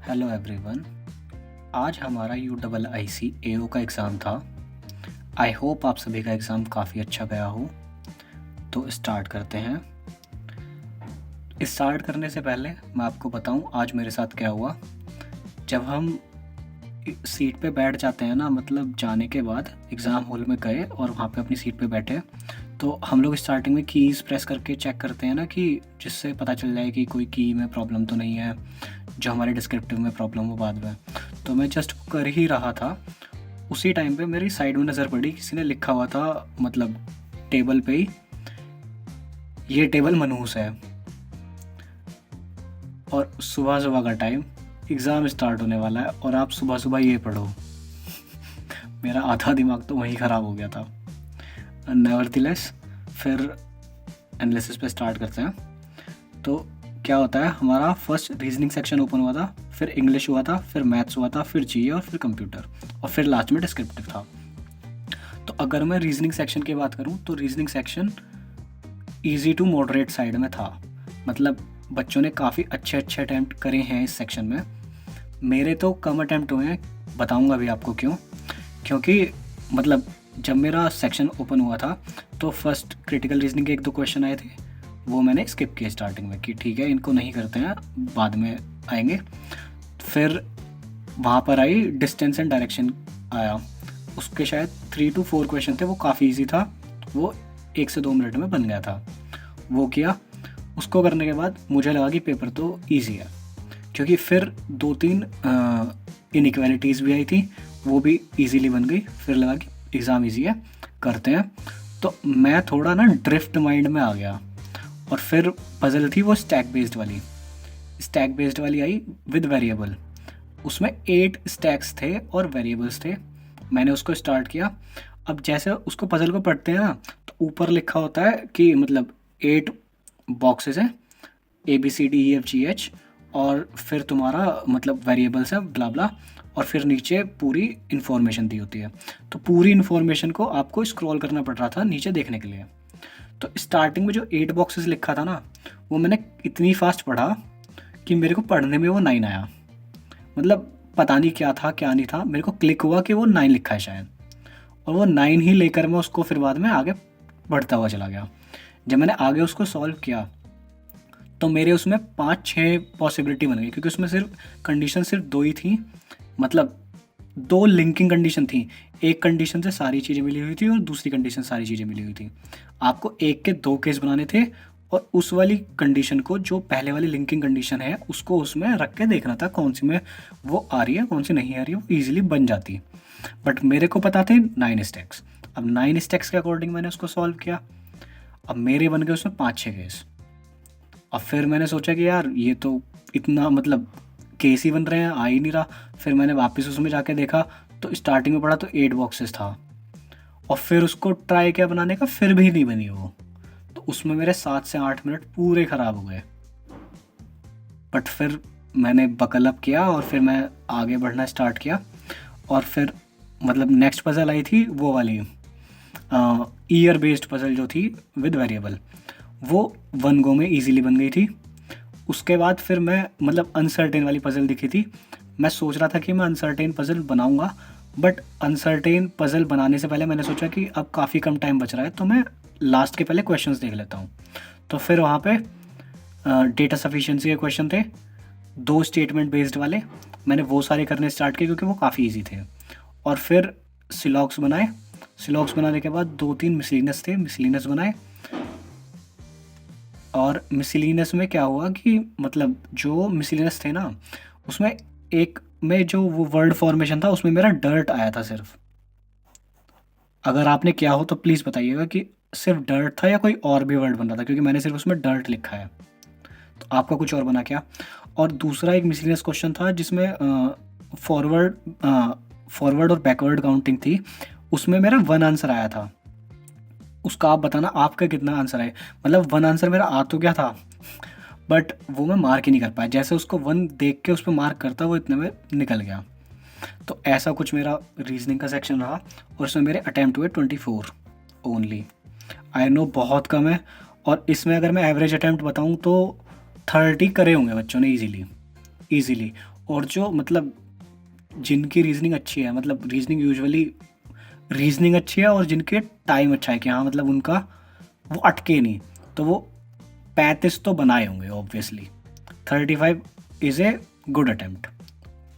Hello everyone. आज हमारा UIIC AO का एग्ज़ाम था। आई होप आप सभी का एग्ज़ाम काफ़ी अच्छा गया हो। तो स्टार्ट करते हैं। स्टार्ट करने से पहले मैं आपको बताऊं आज मेरे साथ क्या हुआ। जब हम सीट पे बैठ जाते हैं ना, मतलब जाने के बाद एग्ज़ाम हॉल में गए और वहाँ पे अपनी सीट पे बैठे, तो हम लोग स्टार्टिंग में कीज़ प्रेस करके चेक करते हैं ना, कि जिससे पता चल जाए कि कोई की में प्रॉब्लम तो नहीं है, जो हमारे डिस्क्रिप्टिव में प्रॉब्लम हो बाद में। तो मैं जस्ट कर ही रहा था, उसी टाइम पे मेरी साइड में नज़र पड़ी, किसी ने लिखा हुआ था, मतलब टेबल पे ही, ये टेबल मनहूस है। और सुबह सुबह का टाइम, एग्ज़ाम स्टार्ट होने वाला है और आप सुबह सुबह ये पढ़ो। मेरा आधा दिमाग तो वहीं ख़राब हो गया था। नेवरथिलेस फिर एनालिसिस पे स्टार्ट करते हैं। तो क्या होता है, हमारा फर्स्ट रीजनिंग सेक्शन ओपन हुआ था, फिर इंग्लिश हुआ था, फिर मैथ्स हुआ था, फिर जीए और फिर कंप्यूटर, और फिर लास्ट में डिस्क्रिप्टिव था। तो अगर मैं रीजनिंग सेक्शन की बात करूं तो reasoning section easy to moderate side में था। मतलब बच्चों ने काफ़ी अच्छे अटैम्प्ट करे हैं इस सेक्शन में। मेरे तो कम अटैम्प्ट हुए हैं, बताऊंगा भी आपको क्यों। क्योंकि मतलब जब मेरा सेक्शन ओपन हुआ था तो फर्स्ट क्रिटिकल रीजनिंग के 1-2 क्वेश्चन आए थे, वो मैंने स्किप किए स्टार्टिंग में कि ठीक है इनको नहीं करते हैं, बाद में आएंगे। फिर वहाँ पर आई डिस्टेंस एंड डायरेक्शन आया, उसके शायद 3 to 4 क्वेश्चन थे, वो काफ़ी इजी था, वो 1 से 2 मिनट में बन गया था। वो किया, उसको करने के बाद मुझे लगा कि पेपर तो ईजी है, क्योंकि फिर 2-3 इनइक्वालिटीज़ भी आई थी, वो भी इजीली बन गई। फिर लगा कि एग्ज़ाम इजी है, करते हैं। तो मैं थोड़ा ना ड्रिफ्ट माइंड में आ गया, और फिर पजल थी वो स्टैक बेस्ड वाली आई विद वेरिएबल। उसमें 8 स्टैक्स थे और वेरिएबल्स थे। मैंने उसको स्टार्ट किया। अब जैसे उसको पजल को पढ़ते हैं ना, तो ऊपर लिखा होता है कि मतलब 8 बॉक्सेस हैं, ABCDEFGH, और फिर तुम्हारा मतलब वेरिएबल्स है ब्ला ब्ला, और फिर नीचे पूरी इन्फॉर्मेशन दी होती है। तो पूरी इन्फॉर्मेशन को आपको स्क्रॉल करना पड़ रहा था नीचे देखने के लिए। तो स्टार्टिंग में जो 8 बॉक्सेस लिखा था ना, वो मैंने इतनी फास्ट पढ़ा कि मेरे को पढ़ने में वो 9 आया। मतलब पता नहीं क्या था क्या नहीं था, मेरे को क्लिक हुआ कि वो 9 लिखा है शायद, और वो 9 ही लेकर मैं उसको फिर बाद में आगे बढ़ता हुआ चला गया। जब मैंने आगे उसको सॉल्व किया तो मेरे उसमें 5-6 पॉसिबिलिटी बन गई, क्योंकि उसमें सिर्फ कंडीशन सिर्फ 2 ही थी। मतलब 2 लिंकिंग कंडीशन थी, एक कंडीशन से सारी चीज़ें मिली हुई थी और दूसरी कंडीशन सारी चीज़ें मिली हुई थी। आपको एक के 2 केस बनाने थे, और उस वाली कंडीशन को, जो पहले वाली लिंकिंग कंडीशन है, उसको उसमें रख के देखना था कौन सी में वो आ रही है कौन सी नहीं आ रही है, वो ईजिली बन जाती। बट मेरे को पता थे 9 स्टेक्स। अब 9 स्टेक्स के अकॉर्डिंग मैंने उसको सॉल्व किया। अब मेरे बन गए उसमें 5-6 केस। अब फिर मैंने सोचा कि यार ये तो इतना मतलब केस ही बन रहे हैं, आ ही नहीं रहा। फिर मैंने वापस उसमें जाके देखा, तो स्टार्टिंग में पढ़ा तो 8 बॉक्सेस था, और फिर उसको ट्राई किया बनाने का, फिर भी नहीं बनी वो। तो उसमें मेरे 7 से 8 मिनट पूरे ख़राब हो गए। बट फिर मैंने बकल अप किया और फिर मैं आगे बढ़ना स्टार्ट किया। और फिर मतलब नेक्स्ट पजल आई थी वो वाली ईयर बेस्ड पजल जो थी विद वेरिएबल, वो 1 गो में इजीली बन गई थी। उसके बाद फिर मैं मतलब अनसर्टेन वाली पजल दिखी थी। मैं सोच रहा था कि मैं अनसर्टेन पजल बनाऊंगा, बट अनसर्टेन पजल बनाने से पहले मैंने सोचा कि अब काफ़ी कम टाइम बच रहा है, तो मैं लास्ट के पहले क्वेश्चंस देख लेता हूँ। तो फिर वहाँ पे डेटा सफिशिएंसी के क्वेश्चन थे, 2 स्टेटमेंट बेस्ड वाले। मैंने वो सारे करने स्टार्ट किए क्योंकि वो काफ़ी ईजी थे। और फिर सिलॉक्स बनाए। सिलॉक्स बनाने के बाद 2-3 मिसलिनियस थे, मिसलिनियस बनाए। और मिसलिनियस में क्या हुआ कि मतलब जो मिसलिनियस थे ना, उसमें एक में जो वो वर्ड फॉर्मेशन था, उसमें मेरा डर्ट आया था सिर्फ। अगर आपने किया हो तो प्लीज़ बताइएगा कि सिर्फ डर्ट था या कोई और भी वर्ड बन रहा था, क्योंकि मैंने सिर्फ उसमें डर्ट लिखा है। तो आपका कुछ और बना क्या? और दूसरा एक मिसलिनियस क्वेश्चन था जिसमें फॉरवर्ड फॉरवर्ड और बैकवर्ड काउंटिंग थी, उसमें मेरा 1 आंसर आया था। उसका आप बताना आपका कितना आंसर है। मतलब 1 आंसर मेरा आ तो गया था, बट वो मैं मार्क ही नहीं कर पाया। जैसे उसको 1 देख के उस पर मार्क करता, वो इतने में निकल गया। तो ऐसा कुछ मेरा रीजनिंग का सेक्शन रहा, और इसमें मेरे अटैम्प्ट हुए 24 ओनली। आई नो बहुत कम है, और इसमें अगर मैं एवरेज अटैम्प्ट बताऊं तो 30 करे होंगे बच्चों ने ईजीली। और जो मतलब जिनकी रीजनिंग अच्छी है, मतलब रीजनिंग यूजुअली रीजनिंग अच्छी है और जिनके टाइम अच्छा है कि हाँ मतलब उनका वो अटके नहीं, तो वो 35 तो बनाए होंगे obviously. 35 is a good attempt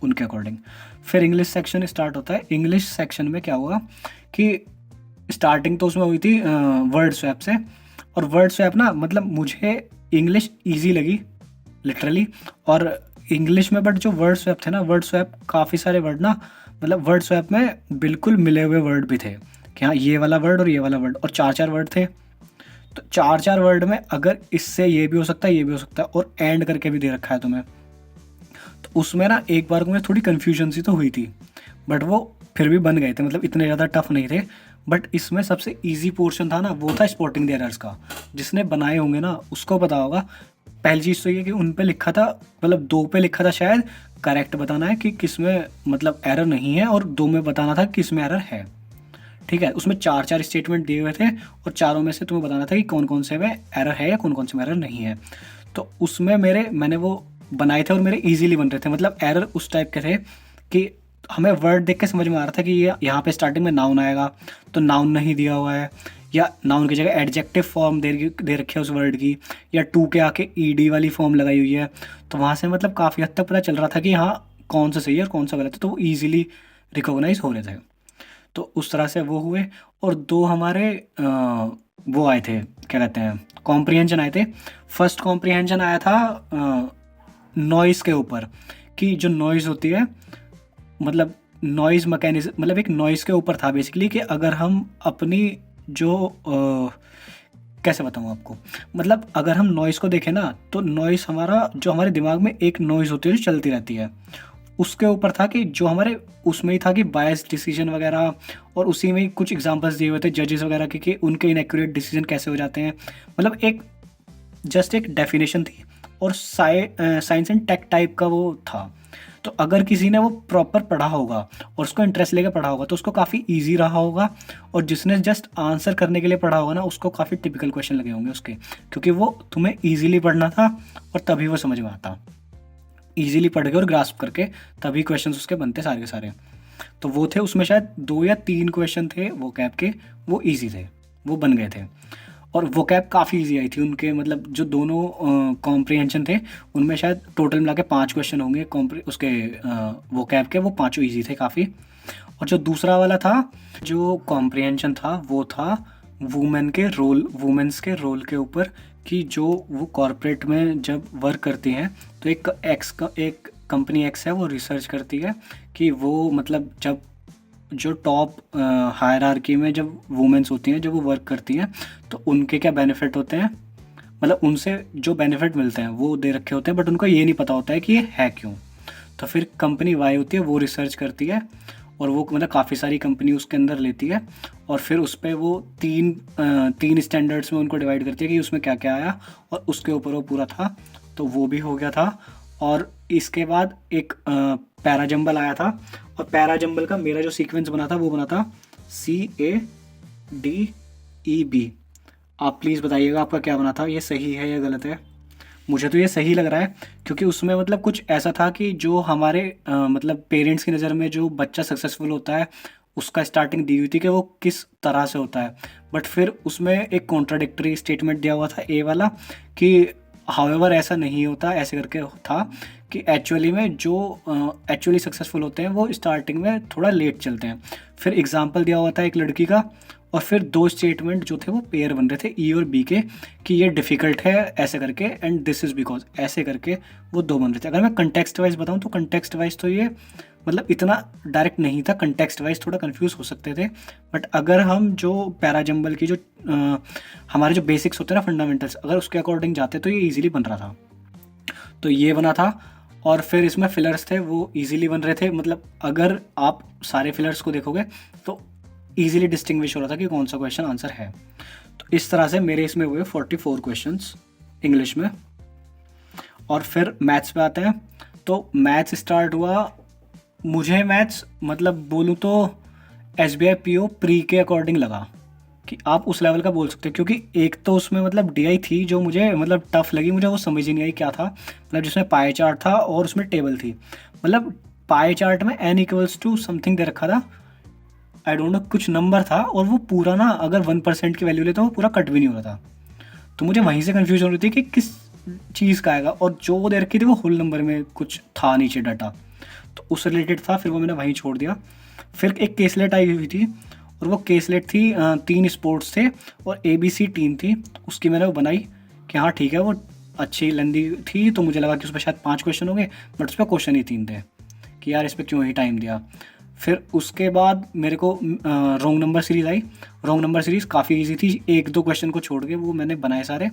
उनके अकॉर्डिंग। फिर इंग्लिश सेक्शन स्टार्ट होता है। इंग्लिश सेक्शन में क्या हुआ कि स्टार्टिंग तो उसमें हुई थी वर्ड स्वैप से। और वर्ड स्वैप ना मतलब मुझे इंग्लिश ईजी लगी लिटरली। और इंग्लिश में बट जो वर्ड स्वैप थे ना, वर्ड स्वैप काफ़ी सारे वर्ड ना, मतलब वर्ड स्वैप में बिल्कुल मिले हुए वर्ड भी थे कि हाँ ये वाला वर्ड और ये वाला वर्ड, और 4-4 वर्ड थे। तो 4-4 वर्ड में अगर इससे ये भी हो सकता है, ये भी हो सकता है, और एंड करके भी दे रखा है तुम्हें, तो उसमें ना एक बार को मुझे थोड़ी कन्फ्यूजन सी तो हुई थी, बट वो फिर भी बन गए थे, मतलब इतने ज़्यादा टफ नहीं थे। बट इसमें सबसे इजी पोर्शन था ना वो था स्पॉटिंग द एरर्स का। जिसने बनाए होंगे ना उसको पता होगा। पहली चीज़ तो ये कि उन पे लिखा था, मतलब 2 पे लिखा था शायद करेक्ट बताना है कि किस में मतलब एरर नहीं है, और 2 में बताना था किस में एरर है। ठीक है, उसमें 4-4 स्टेटमेंट दिए हुए थे और चारों में से तुम्हें बताना था कि कौन कौन से में एरर है या कौन कौन से में एरर नहीं है। तो उसमें मैंने वो बनाए थे और मेरे इजीली बन रहे थे। मतलब एरर उस टाइप के थे कि हमें वर्ड देख के समझ में आ रहा था कि ये यहाँ पे स्टार्टिंग में नाउन आएगा, तो नाउन नहीं दिया हुआ है, या नाउन की जगह एडजेक्टिव फॉर्म दे रखी है उस वर्ड की, या टू के आके ईडी वाली फॉर्म लगाई हुई है। तो वहाँ से मतलब काफ़ी हद तक पता चल रहा था कि हाँ कौन सा सही है और कौन सा गलत है, तो वो ईजिली रिकॉग्नाइज हो रहे थे। तो उस तरह से वो हुए। और 2 हमारे वो आए थे, क्या कहते हैं, कॉम्प्रिहेंशन आए थे। फर्स्ट कॉम्प्रिहेंशन आया था नॉइज़ के ऊपर, कि जो नॉइज़ होती है, मतलब नॉइज़ मैकेनिज्म, मतलब एक नॉइज़ के ऊपर था बेसिकली कि अगर हम अपनी जो कैसे बताऊँ आपको, मतलब अगर हम नॉइज़ को देखें ना, तो नॉइज़ हमारा जो हमारे दिमाग में एक नॉइज़ होती है जो चलती रहती है, उसके ऊपर था कि जो हमारे उसमें ही था कि बायस डिसीजन वगैरह, और उसी में ही कुछ एग्जांपल्स दिए हुए थे जजेस वगैरह के कि उनके इनएक्यूरेट डिसीजन कैसे हो जाते हैं। मतलब एक जस्ट एक डेफिनेशन थी, और साइंस एंड टेक टाइप का वो था। तो अगर किसी ने वो प्रॉपर पढ़ा होगा और उसको इंटरेस्ट लेके पढ़ा होगा तो उसको काफ़ी इजी रहा होगा, और जिसने जस्ट आंसर करने के लिए पढ़ा होगा ना उसको काफ़ी टिपिकल क्वेश्चन लगे होंगे उसके, क्योंकि वो तुम्हें ईजिली पढ़ना था और तभी वो समझ में आता, ईजिली पढ़ के और ग्रास्प करके तभी क्वेश्चंस उसके बनते सारे के सारे। तो वो थे, उसमें शायद 2 या 3 क्वेश्चन थे वो कैब के, वो ईजी थे, वो बन गए थे। और वो कैब काफ़ी ईजी आई थी उनके, मतलब जो दोनों कॉम्प्रिहेंशन थे उनमें शायद टोटल मिला के 5 क्वेश्चन होंगे उसके वो कैब के, वो पाँचों ईजी थे काफ़ी। और जो दूसरा वाला था, जो कॉम्प्रिहेंशन था, वो था वुमेन्स के रोल के ऊपर, कि जो वो कॉरपोरेट में जब वर्क करती हैं तो एक कंपनी एक्स है, वो रिसर्च करती है कि वो मतलब जब जो टॉप हायरार्की में जब वुमेन्स होती हैं, जब वो वर्क करती हैं, तो उनके क्या बेनिफिट होते हैं, मतलब उनसे जो बेनिफिट मिलते हैं वो दे रखे होते हैं, बट उनको ये नहीं पता होता है कि ये है क्यों। तो फिर कंपनी वाई होती है, वो रिसर्च करती है, और वो मतलब काफ़ी सारी कंपनी उसके अंदर लेती है, और फिर उस पर वो तीन स्टैंडर्ड्स में उनको डिवाइड करती है कि उसमें क्या क्या आया, और उसके ऊपर वो पूरा था। तो वो भी हो गया था। और इसके बाद एक पैराजंबल आया था, और पैराजंबल का मेरा जो सीक्वेंस बना था वो बना था CADEB। आप प्लीज़ बताइएगा आपका क्या बना था, ये सही है या गलत है। मुझे तो ये सही लग रहा है, क्योंकि उसमें मतलब कुछ ऐसा था कि जो हमारे मतलब पेरेंट्स की नज़र में जो बच्चा सक्सेसफुल होता है उसका स्टार्टिंग दी हुई थी कि वो किस तरह से होता है, बट फिर उसमें एक कॉन्ट्राडिक्टरी स्टेटमेंट दिया हुआ था ए वाला कि हाउएवर ऐसा नहीं होता, ऐसे करके था कि एक्चुअली में जो एक्चुअली सक्सेसफुल होते हैं वो स्टार्टिंग में थोड़ा लेट चलते हैं। फिर एग्जांपल दिया हुआ था एक लड़की का, और फिर 2 स्टेटमेंट जो थे वो पेयर बन रहे थे ई और बी के, कि ये डिफ़िकल्ट है ऐसे करके, एंड दिस इज़ बिकॉज ऐसे करके वो 2 बन रहे थे। अगर मैं कंटेक्स्ट वाइज बताऊँ तो कंटेक्स्ट वाइज तो ये मतलब इतना डायरेक्ट नहीं था, कंटेक्स्ट वाइज थोड़ा कंफ्यूज हो सकते थे, बट अगर हम जो पैराजंबल की जो हमारे जो बेसिक्स होते हैं ना, फंडामेंटल्स, अगर उसके अकॉर्डिंग जाते तो ये ईजिली बन रहा था। तो ये बना था। और फिर इसमें फिलर्स थे, वो ईजिली बन रहे थे, मतलब अगर आप सारे फिलर्स को देखोगे तो ईजिली डिस्टिंग्विश हो रहा था कि कौन सा क्वेश्चन आंसर है। तो इस तरह से मेरे इसमें हुए 44 क्वेश्चंस इंग्लिश में। और फिर मैथ्स पे आते हैं। तो मैथ्स स्टार्ट हुआ, मुझे मैथ्स मतलब बोलूँ तो SBI PO प्री के अकॉर्डिंग लगा कि आप उस लेवल का बोल सकते हो, क्योंकि एक तो उसमें मतलब डीआई थी जो मुझे मतलब टफ लगी, मुझे वो समझ ही नहीं आई क्या था, मतलब जिसमें पाई चार्ट था और उसमें टेबल थी। मतलब पाई चार्ट में n इक्वल्स टू समथिंग दे रखा था, आई डोंट नो कुछ नंबर था, और वो पूरा ना अगर 1% की वैल्यू लेते तो वो पूरा कट भी नहीं हो रहा था। तो मुझे वहीं से कन्फ्यूजन हो रही थी कि किस चीज़ का आएगा, और जो वो दे रखी थी वो होल नंबर में कुछ था नीचे डाटा, तो उस रिलेटेड था, फिर वो मैंने वहीं छोड़ दिया। फिर एक केसलेट आई हुई थी, और वो केसलेट थी 3 स्पोर्ट्स थे और ABC टीम थी, उसकी मैंने वो बनाई कि हाँ ठीक है, वो अच्छी लेंदी थी, तो मुझे लगा कि उस पर शायद 5 क्वेश्चन होंगे, बट उस पर क्वेश्चन ही 3 थे, कि यार इस पर क्यों ही टाइम दिया। फिर उसके बाद मेरे को रॉन्ग नंबर सीरीज़ आई। रॉन्ग नंबर सीरीज़ काफ़ी ईजी थी, 1-2 क्वेश्चन को छोड़ के वो मैंने बनाए सारे।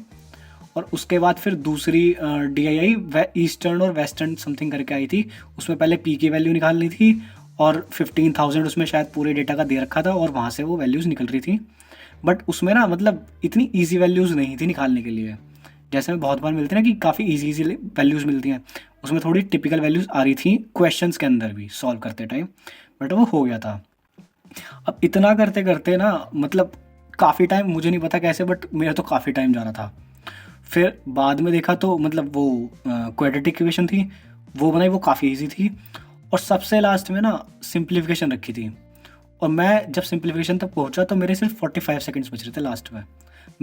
और उसके बाद फिर दूसरी DI आई, ईस्टर्न और वेस्टर्न समथिंग करके आई थी, उसमें पहले P की वैल्यू निकालनी थी, और 15,000 उसमें शायद पूरे डेटा का दे रखा था, और वहाँ से वो वैल्यूज़ निकल रही थी। बट उसमें ना मतलब इतनी ईजी वैल्यूज़ नहीं थी निकालने के लिए, जैसे में बहुत बार मिलती है ना कि काफ़ी ईजी वैल्यूज़ मिलती हैं, उसमें थोड़ी टिपिकल वैल्यूज़ आ रही थी क्वेश्चंस के अंदर भी सॉल्व करते टाइम, बट वो हो गया था। अब इतना करते करते ना मतलब काफ़ी टाइम, मुझे नहीं पता कैसे, बट मेरा तो काफ़ी टाइम जा रहा था। फिर बाद में देखा तो मतलब वो क्वाड्रेटिक इक्वेशन थी, वो बनाई, वो काफ़ी इजी थी। और सबसे लास्ट में ना सिंप्लीफिकेशन रखी थी, और मैं जब सिंप्लीफिकेशन तक पहुंचा तो मेरे सिर्फ 45 सेकंड्स बच रहे थे लास्ट में,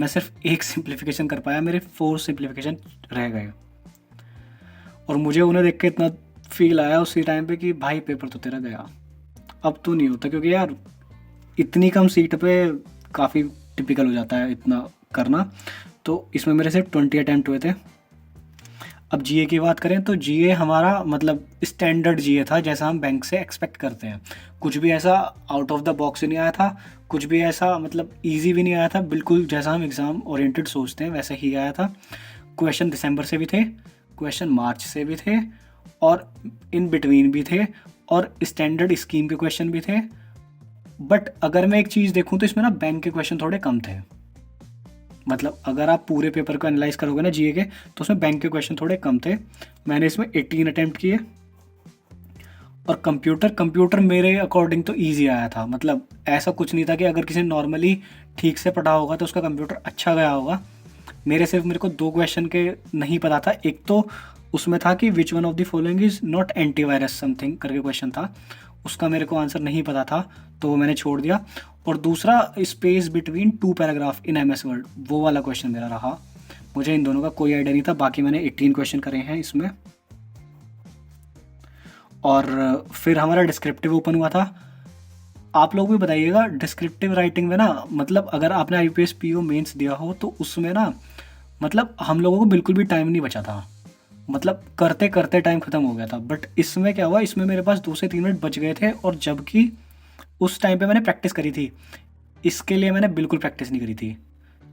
मैं सिर्फ एक सिंप्लीफिकेशन कर पाया, मेरे 4 सिंप्लीफिकेशन रह गए। और मुझे उन्हें देख के इतना फील आया उसी टाइम पे कि भाई पेपर तो तेरा गया, अब तो नहीं होता, क्योंकि यार इतनी कम सीट पे काफ़ी टिपिकल हो जाता है इतना करना। तो इसमें मेरे सिर्फ 20 अटैम्प्ट हुए थे। अब जीए की बात करें तो जीए हमारा मतलब स्टैंडर्ड जीए था, जैसा हम बैंक से एक्सपेक्ट करते हैं, कुछ भी ऐसा आउट ऑफ द बॉक्स नहीं आया था, कुछ भी ऐसा मतलब इजी भी नहीं आया था, बिल्कुल जैसा हम एग्ज़ाम ओरिएंटेड सोचते हैं वैसा ही आया था। क्वेश्चन दिसंबर से भी थे, क्वेश्चन मार्च से भी थे, और इन बिटवीन भी थे, और स्टैंडर्ड स्कीम के क्वेश्चन भी थे। बट अगर मैं एक चीज़ देखूँ तो इसमें ना बैंक के क्वेश्चन थोड़े कम थे, मतलब अगर आप पूरे पेपर को एनालाइज करोगे ना जीए के, तो उसमें बैंक के क्वेश्चन थोड़े कम थे। मैंने इसमें 18 अटैम्प्ट किए। और कंप्यूटर मेरे अकॉर्डिंग तो ईजी आया था, मतलब ऐसा कुछ नहीं था कि अगर किसी ने नॉर्मली ठीक से पढ़ा होगा तो उसका कंप्यूटर अच्छा गया होगा। मेरे को 2 क्वेश्चन के नहीं पता था। एक तो उसमें था कि which one of the following is not antivirus something करके क्वेश्चन था, उसका मेरे को आंसर नहीं पता था, तो वो मैंने छोड़ दिया। और दूसरा space between 2 paragraph in MS word, वो वाला क्वेश्चन मेरा रहा। मुझे इन दोनों का कोई आइडिया नहीं था। बाकी मैंने 18 क्वेश्चन करे हैं इसमें। और फिर हमारा डिस्क्रिप्टिव ओपन हुआ था। आप लोग भी बताइएगा डिस्क्रिप्टिव राइटिंग में ना, मतलब अगर आपने IPS PO मेंस दिया हो तो उसमें ना मतलब हम लोगों को बिल्कुल भी टाइम नहीं बचा था, मतलब करते करते टाइम ख़त्म हो गया था। बट इसमें क्या हुआ, इसमें मेरे पास 2 से 3 मिनट बच गए थे, और जबकि उस टाइम पे मैंने प्रैक्टिस करी थी। इसके लिए मैंने बिल्कुल प्रैक्टिस नहीं करी थी,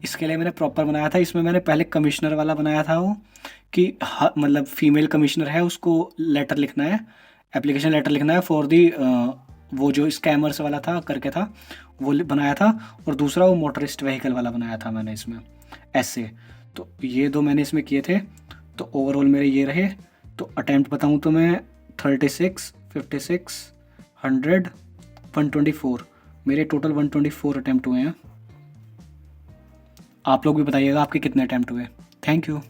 इसके लिए मैंने प्रॉपर बनाया था। इसमें मैंने पहले कमिश्नर वाला बनाया था, वो कि मतलब फीमेल कमिश्नर है उसको लेटर लिखना है, एप्लीकेशन लेटर लिखना है फॉर दी वो जो स्कैमर्स वाला था करके था, वो बनाया था। और दूसरा वो मोटरिस्ट व्हीकल वाला बनाया था मैंने इसमें ऐसे। तो ये 2 मैंने इसमें किए थे। तो ओवरऑल मेरे ये रहे। तो अटैम्प्ट बताऊँ तो मैं 36, 56, 100, 124, मेरे टोटल 124 अटैम्प्ट हुए हैं। आप लोग भी बताइएगा आपके कितने अटैम्प्ट हुए। Thank you.